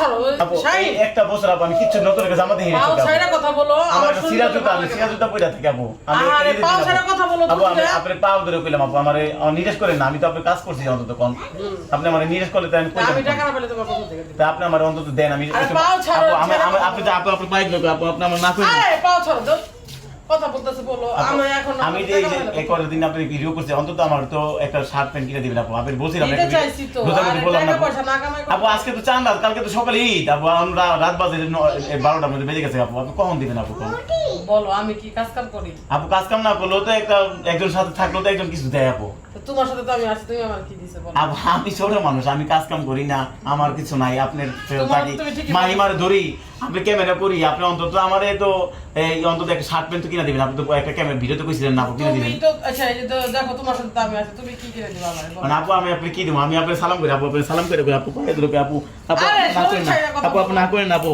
ছাড়ো শাই একটা বছর আপু আমি কিচ্ছু নতুন করে জামা দিই পাও ছাইরা কথা বলো আমার সিরা জুতা পয়রা থেকে আপু আমি আরে পাও ছাইরা কথা বলো আপু আমি আপনি পাও ধরে কইলাম আপু আমারে নিরাশ করেন না আমি তো আপনার কাজ করছি অন্তত কোন আপনি আমারে নিরাশ করলে তাই আমি কইতাম আমি টাকা না পেলে তোমার কথা থেকে দিব তা আপনি আমার অন্তত দেন আমি আরে পাও ছাড়ো আপু আমি আপনি যে আপনি বাইক লোক আপু আপনি আমার না কইলেন আরে পাও ছাড়ো তো কথা বলতেছে বলো আমি এখন আমি যে এই করার দিন আপনি ভিডিও করছে অন্তত আমার তো একটা শার্ট প্যান্ট কিনে দিবেন আপু আপনি বলছিলাম এটা চাইছি তো আরে বললাম টাকা না পয়সা না কামাই আপু আজকে তো চান রাত কালকে তো সকালে ঈদ আপু আমরা রাত বাজে 12টার মধ্যে বেজে গেছে আপু আপনি কখন দিবেন আপু বলো আমি কি কাজ কাম করি আপু কাজ কাম না করলেও তো একজন সাথে থাকলেও তো একজন কিছু দেয় আপু তো তোমার সাথে তো আমি আছি তুমি আমার কি দিছে বলো আপু আমি ছোট মানুষ আমি কাজ কাম করি না আমার কিছু নাই আপনার তোমার তুমি ঠিকই মাহিমারে ধরি আপনি ক্যামেরা করি আপনি অন্তত আমারে তো এই অন্তত একটা শার্ট প্যান্ট তো কিনে দিবেন আপনি তো একটা ক্যামেরা ভিডিও তো কইছিলেন না আপু কিনে দিবেন তুমি তো আচ্ছা এই যে তো দেখো তোমার সাথে তো আমি আছি তুমি কি কিনে দিবা আমারে বলো মানে আপু আমি আপনি কি দেবো আমি আপনার সালাম করি আপু আপনি সালাম করে আপু পায়ে ধরে আপু আপু আরে, না করেন না সবাই কথা আপু আপনি না করেন না আপু